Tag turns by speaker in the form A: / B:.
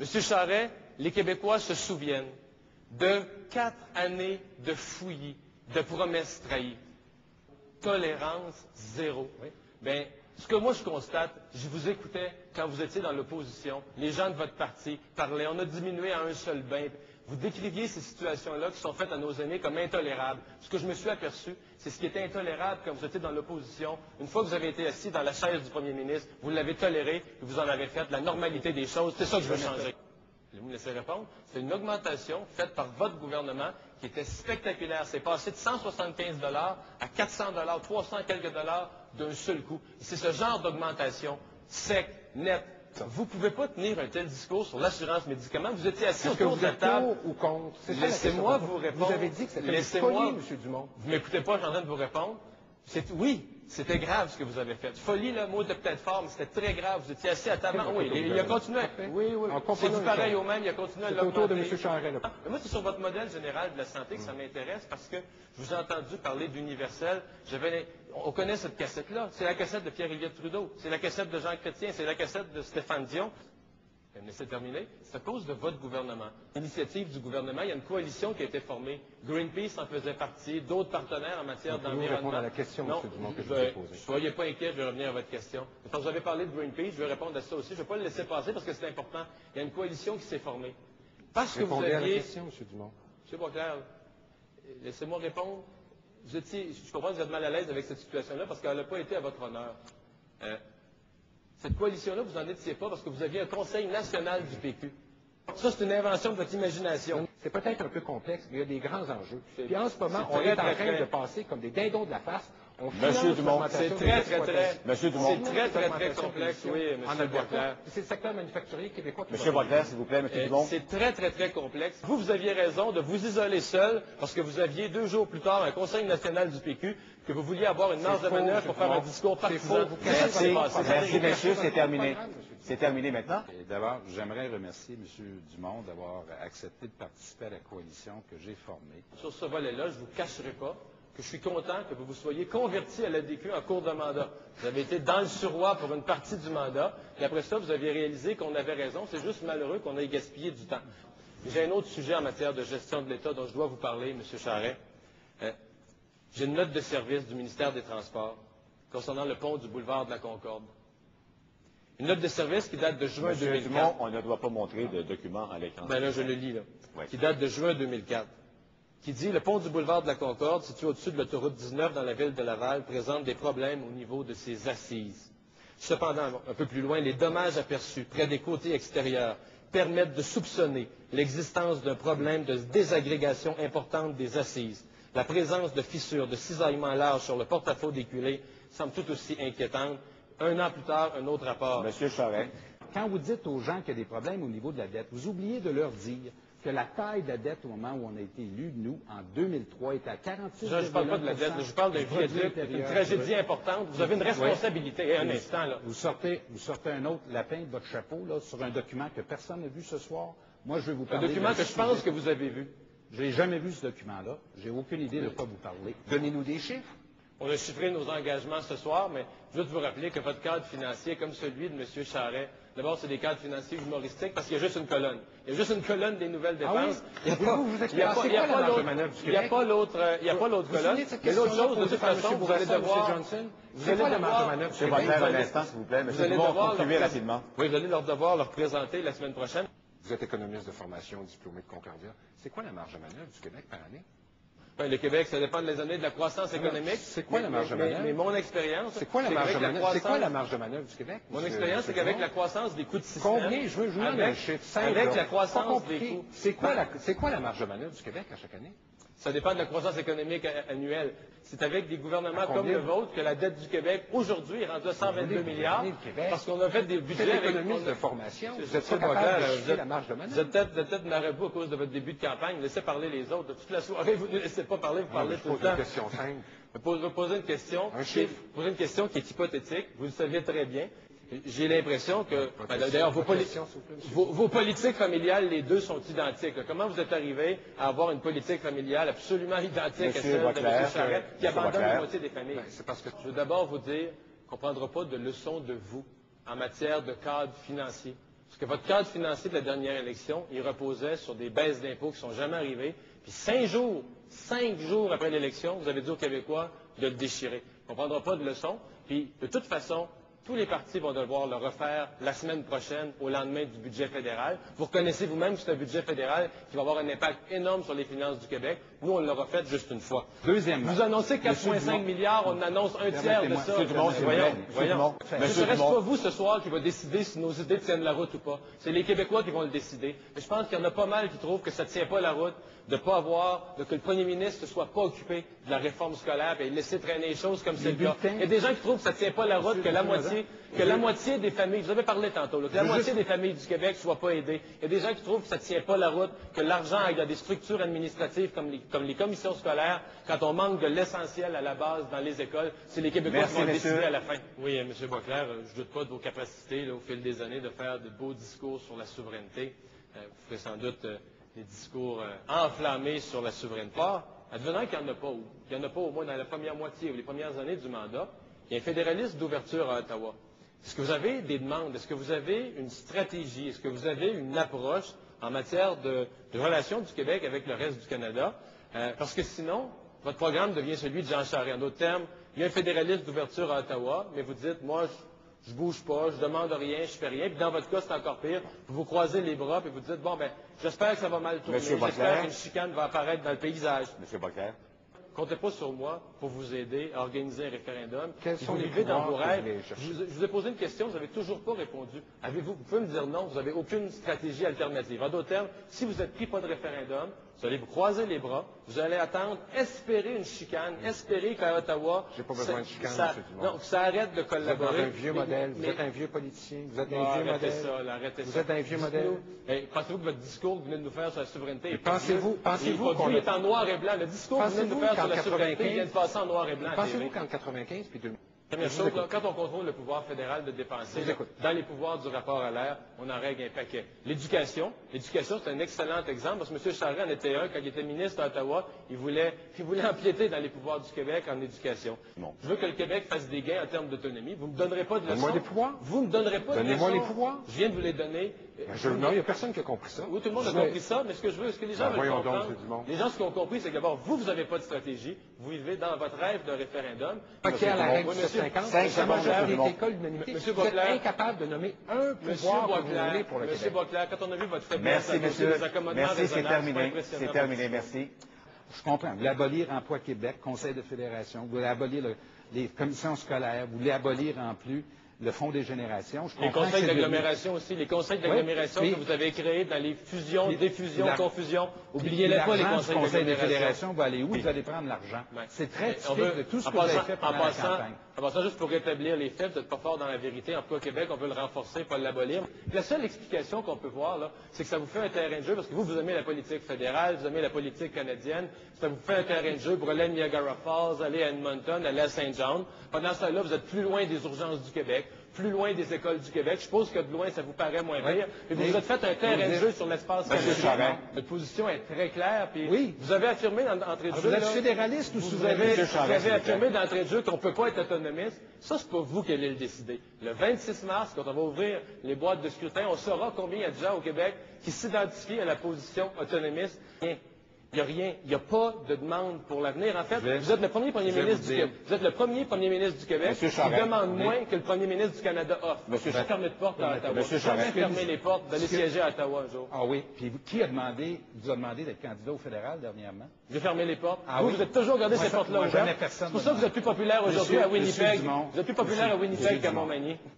A: Monsieur Charest, les Québécois se souviennent de 4 années de fouillis, de promesses trahies. Tolérance zéro. Oui. Bien, ce que moi je constate, je vous écoutais quand vous étiez dans l'opposition, les gens de votre parti parlaient, on a diminué à un seul bain. Vous décriviez ces situations-là qui sont faites à nos aînés comme intolérables. Ce que je me suis aperçu, c'est ce qui était intolérable quand vous étiez dans l'opposition. Une fois que vous avez été assis dans la chaise du premier ministre, vous l'avez toléré et vous en avez fait la normalité des choses. C'est ça que je veux changer. Vous me laissez répondre. C'est une augmentation faite par votre gouvernement qui était spectaculaire. C'est passé de 175 $ à 400 $, 300 quelques dollars d'un seul coup. C'est ce genre d'augmentation sec, net. Vous ne pouvez pas tenir un tel discours sur l'assurance médicaments. Vous étiez assis autour de la table.
B: Ou contre?
A: Laissez-moi vous répondre.
B: Vous avez dit que c'était une folie, M. Dumont.
A: Vous ne m'écoutez pas, je suis en train de vous répondre. Oui, c'était grave ce que vous avez fait. Folie, le mot était peut-être fort, mais c'était très grave. Vous étiez assis à table. Oui, il a continué. Oui, c'est du pareil au même, il a continué à l'augmenter.
B: Autour de M. Charest.
A: Moi, c'est sur votre modèle général de la santé que ça m'intéresse parce que je vous ai entendu parler d'universel. On connaît cette cassette-là. C'est la cassette de Pierre-Éliott Trudeau. C'est la cassette de Jean Chrétien. C'est la cassette de Stéphane Dion. Mais c'est terminé. C'est à cause de votre gouvernement. L'initiative du gouvernement, il y a une coalition qui a été formée. Greenpeace en faisait partie, d'autres partenaires en matière d'environnement.
B: Vous répondre à la question, M. Dumont, que je vous ai posée.
A: Soyez pas inquiet, je vais revenir à votre question. Quand vous avez parlé de Greenpeace, je vais répondre à ça aussi. Je ne vais pas le laisser passer parce que c'est important. Il y a une coalition qui s'est formée. Parce que vous aviez...
B: à la question, M. Dumont.
A: M. Boisclair, laissez-moi répondre. Je comprends que vous êtes mal à l'aise avec cette situation-là parce qu'elle n'a pas été à votre honneur. Cette coalition-là, vous n'en étiez pas parce que vous aviez un Conseil national du PQ. Ça, c'est une invention de votre imagination.
B: C'est peut-être un peu complexe, mais il y a des grands enjeux. Puis en ce moment, on est en train de passer comme des dindons de la face.
C: Monsieur Dumont,
A: c'est très complexe, oui, M. Boisclair.
B: C'est le secteur manufacturier québécois qui...
C: M. Boisclair, s'il vous plaît, M. Dumont.
A: C'est très complexe. Vous aviez raison de vous isoler seul parce que vous aviez 2 jours plus tard un Conseil national du PQ que vous vouliez avoir une marge de manœuvre pour faire un discours partisan.
C: Merci, messieurs, c'est terminé. C'est terminé maintenant.
D: D'abord, j'aimerais remercier M. Dumont d'avoir accepté de participer à la coalition que j'ai formée.
A: Sur ce volet-là, je ne vous cacherai pas que je suis content que vous vous soyez converti à l'ADQ en cours de mandat. Vous avez été dans le suroît pour une partie du mandat, et après ça, vous aviez réalisé qu'on avait raison. C'est juste malheureux qu'on ait gaspillé du temps. J'ai un autre sujet en matière de gestion de l'État dont je dois vous parler, M. Charest. J'ai une note de service du ministère des Transports concernant le pont du boulevard de la Concorde. Une note de service qui date de juin 2004.
C: M. Dumont, on ne doit pas montrer de documents à l'écran.
A: Ben là, je le lis, là.
C: Oui.
A: Qui date de juin 2004. Qui dit « Le pont du boulevard de la Concorde, situé au-dessus de l'autoroute 19 dans la ville de Laval, présente des problèmes au niveau de ses assises. Cependant, un peu plus loin, les dommages aperçus près des côtés extérieurs permettent de soupçonner l'existence d'un problème de désagrégation importante des assises. La présence de fissures, de cisaillements larges sur le porte-à-faux des culées semble tout aussi inquiétante. Un an plus tard, un autre rapport.
C: Monsieur Charest.
B: Quand vous dites aux gens qu'il y a des problèmes au niveau de la dette, vous oubliez de leur dire que la taille de la dette au moment où on a été élus, nous, en 2003, était à 46
A: Je ne parle pas de la dette, je parle d'un viaduc, une tragédie importante. Vous avez une responsabilité. Un instant, là.
B: Vous sortez un autre lapin de votre chapeau là, sur un document que personne n'a vu ce soir. Moi, je vais vous parler...
A: Un document que je pense que vous avez vu.
B: Je n'ai jamais vu ce document-là. J'ai aucune idée de quoi vous parlez. Donnez-nous des chiffres.
A: On a chiffré nos engagements ce soir, mais juste vous rappeler que votre cadre financier, comme celui de M. Charest, d'abord, c'est des cadres financiers humoristiques parce qu'il y a juste une colonne. Il y a juste une colonne des nouvelles dépenses. Il n'y a pas l'autre colonne. Mais l'autre chose, de toute façon, vous allez devoir...
B: C'est quoi la marge de manœuvre?
C: M. Boisclair, un instant, s'il vous plaît. M. Dumont, concluez rapidement.
A: Oui, vous allez devoir leur présenter la semaine prochaine.
B: Vous êtes économiste de formation, diplômé de Concordia. C'est quoi la marge de manœuvre du Québec par année?
A: Ben, le Québec, ça dépend des années de la croissance économique.
B: C'est quoi la marge de manœuvre?
A: Mais mon expérience...
B: C'est quoi la marge de manœuvre? C'est quoi la marge de manœuvre du Québec?
A: Mon expérience, c'est qu'avec la croissance des coûts de système...
B: Combien? Je veux un chiffre simple.
A: Avec la croissance des coûts...
B: C'est quoi la marge de manœuvre du Québec à chaque année?
A: Ça dépend de la croissance économique annuelle. C'est avec des gouvernements comme le vôtre que la dette du Québec, aujourd'hui, est rendue à 122 milliards, parce qu'on a fait des budgets...
B: C'est l'économiste de formation. Vous êtes pas capable de chiffrer la marge de manœuvre.
A: Vous êtes peut-être marabout à cause de votre début de campagne. Laissez parler les autres. De toute la soirée, vous ne laissez pas parler, vous parlez tout le temps.
B: Une question simple.
A: Vous posez une question.
B: Un chiffre.
A: Posez une question qui est hypothétique. Vous le savez très bien. J'ai l'impression que, d'ailleurs, vos politiques familiales, les deux sont identiques. Comment vous êtes arrivé à avoir une politique familiale absolument identique à celle de M. Charest, qui abandonne la moitié des familles?
B: C'est parce que
A: je veux d'abord vous dire qu'on ne prendra pas de leçons de vous en matière de cadre financier. Parce que votre cadre financier de la dernière élection, il reposait sur des baisses d'impôts qui ne sont jamais arrivées. Puis 5 jours après l'élection, vous avez dit aux Québécois de le déchirer. On ne prendra pas de leçon. Puis, de toute façon, tous les partis vont devoir le refaire la semaine prochaine, au lendemain du budget fédéral. Vous reconnaissez vous-même que c'est un budget fédéral qui va avoir un impact énorme sur les finances du Québec. Nous, on l'a refait juste une fois.
B: Deuxièmement.
A: Vous annoncez 4,5 milliards, on annonce un tiers de ça. Voyons. Ce ne reste pas vous ce soir qui va décider si nos idées tiennent la route ou pas. C'est les Québécois qui vont le décider. Mais je pense qu'il y en a pas mal qui trouvent que ça ne tient pas la route, que le premier ministre ne soit pas occupé de la réforme scolaire et laisser traîner les choses comme c'est le cas. Il y a des gens qui trouvent que ça ne tient pas la route, que la moitié des familles, vous avez parlé tantôt, que la moitié des familles du Québec ne soient pas aidées. Il y a des gens qui trouvent que ça ne tient pas la route, que l'argent aille dans des structures administratives comme les commissions scolaires, quand on manque de l'essentiel à la base dans les écoles. C'est les Québécois qui vont décider à la fin. Oui, M. Boisclair, je ne doute pas de vos capacités au fil des années de faire de beaux discours sur la souveraineté. Vous ferez sans doute des discours enflammés sur la souveraineté. Advenant qu'il n'y en a pas, qu'il n'y en a pas au moins dans la première moitié ou les premières années du mandat, il y a un fédéraliste d'ouverture à Ottawa. Est-ce que vous avez des demandes? Est-ce que vous avez une stratégie? Est-ce que vous avez une approche en matière de relations du Québec avec le reste du Canada? Parce que sinon, votre programme devient celui de Jean Charest. En d'autres termes, il y a un fédéraliste d'ouverture à Ottawa, mais vous dites, moi, je bouge pas, je demande rien, je fais rien. Puis dans votre cas, c'est encore pire. Vous vous croisez les bras et vous dites, bon, ben, j'espère que ça va mal tourner. J'espère qu'une chicane va apparaître dans le paysage.
C: Monsieur Boisclair.
A: Comptez pas sur moi pour vous aider à organiser un référendum.
B: Quels sont les
A: vivez dans vos
B: pouvoirs
A: rêves.
B: que vous voulez chercher?
A: Je vous ai posé une question, vous n'avez toujours pas répondu. Vous pouvez me dire non, vous n'avez aucune stratégie alternative. En d'autres termes, si vous êtes pris pas de référendum, vous allez vous croiser les bras, vous allez attendre, espérer une chicane, espérer qu'à Ottawa,
E: j'ai pas besoin de chicane, M. Dumont.
A: non, que ça arrête de collaborer.
E: Vous êtes un vieux modèle, vous êtes un vieux politicien, vous êtes un vieux modèle. Vous êtes un vieux modèle.
A: Pensez-vous que votre discours que vous venez de nous faire sur la souveraineté est
E: pensez-vous qu'on
A: est en noir et blanc? Le discours que vous venez de nous faire sur la souveraineté vient de passer en noir et blanc.
E: Pensez-vous qu'en 95 puis 2000...
A: Première chose, là, quand on contrôle le pouvoir fédéral de dépenser, dans les pouvoirs du rapport à l'air, on en règle un paquet. L'éducation, c'est un excellent exemple, parce que M. Charest en était un, quand il était ministre à Ottawa, il voulait empiéter dans les pouvoirs du Québec en éducation.
C: Non.
A: Je veux que le Québec fasse des gains en termes d'autonomie. Vous ne me donnerez pas de leçons.
E: Donnez-moi des pouvoirs.
A: Vous ne me donnerez pas de leçons.
E: Donnez-moi les pouvoirs.
A: Je viens de vous les donner.
E: Non, il n'y a personne qui a compris ça.
A: Oui, tout le monde a compris ça, mais ce que je veux, ce que les gens veulent
E: voyons donc,
A: comprendre,
E: M. Dumont.
A: les gens, ce qu'ils ont compris, c'est que d'abord, vous n'avez pas de stratégie, vous vivez dans votre rêve d'un référendum.
E: Qui à la règle
A: Oui,
E: du
A: monsieur.
E: 50,
C: Cinq
E: la
C: secondes,
E: majorité
C: M.
E: des écoles d'unanimité.
A: Monsieur
E: Vous êtes
A: Boisclair.
E: incapable de nommer un pouvoir que vous voulez pour le
A: Monsieur
E: Québec.
A: Boisclair, quand on a vu votre faiblesse
C: Merci,
A: à cause
C: monsieur.
A: des accommodements
C: Merci, c'est
A: raisonnables,
C: terminé.
A: pas impressionnant.
C: C'est terminé, merci.
B: Je comprends. Vous voulez abolir Emploi Québec, Conseil de fédération, vous voulez abolir les commissions scolaires, vous voulez abolir en plus le Fonds des générations. Je
A: Les
B: comprends
A: conseils
B: que c'est
A: d'agglomération aussi, les conseils d'agglomération
B: Oui,
A: que vous avez créés dans les fusions, défusions,
B: la-
A: confusions. Oubliez-les pas, les
B: L'argent du
A: conseils
B: Conseil des
A: d'agglomération.
B: fédérations va aller où? Vous allez prendre l'argent.
A: Ouais.
B: C'est très
A: On
B: typique
A: veut-
B: de tout ce
A: en
B: que vous avez
A: passant-
B: fait pendant
A: en
B: la
A: passant-
B: campagne.
A: En passant, juste pour rétablir les faits, vous n'êtes pas fort dans la vérité. Emploi Québec, on veut le renforcer, pas l'abolir. La seule explication qu'on peut voir, là, c'est que ça vous fait un terrain de jeu, parce que vous aimez la politique fédérale, vous aimez la politique canadienne, ça vous fait un terrain de jeu pour aller à Niagara Falls, aller à Edmonton, aller à Saint John. Pendant ce temps-là, vous êtes plus loin des urgences du Québec, plus loin des écoles du Québec. Je suppose que de loin, ça vous paraît moins pire. Mais vous vous êtes fait un terrain de jeu sur l'espace canadien.
C: Charest.
A: Votre position est très claire. Puis
B: Oui.
A: vous avez affirmé d'entrée de jeu.
B: Vous êtes
A: là,
B: fédéraliste ou
A: vous
B: souverainiste?
A: avez,
C: Monsieur
A: vous
C: Charest,
A: avez
C: s'il vous plaît.
A: affirmé d'entrée de jeu qu'on ne peut pas être autonomiste. Ça, c'est pas vous qui allez le décider. Le 26 mars, quand on va ouvrir les boîtes de scrutin, on saura combien il y a de gens au Québec qui s'identifient à la position autonomiste. Rien. Il n'y a rien. Il n'y a pas de demande pour l'avenir. En fait, vous êtes le premier premier ministre du Québec. Vous êtes le premier premier ministre du Québec
C: Monsieur
A: qui
C: Charest.
A: demande moins que le premier ministre du Canada offre.
C: Monsieur
A: Jamais fermer de porte à Ottawa.
C: Monsieur
A: Jamais
C: Charest.
A: fermer les portes d'aller siéger à Ottawa un jour.
B: Ah oui. Puis qui vous a demandé d'être candidat au fédéral dernièrement?
A: J'ai fermé les portes.
B: Ah
A: vous,
B: oui.
A: vous êtes toujours gardé
B: Moi,
A: ces
B: ça,
A: portes-là
B: moi,
A: ouvertes.
B: jamais personne
A: C'est pour ça que vous êtes plus populaire aujourd'hui
B: Monsieur-
A: à Winnipeg.
B: Monsieur Dumont.
A: Vous êtes plus populaire à
B: Monsieur
A: Winnipeg qu'à
B: Dumont.
A: Montmagny.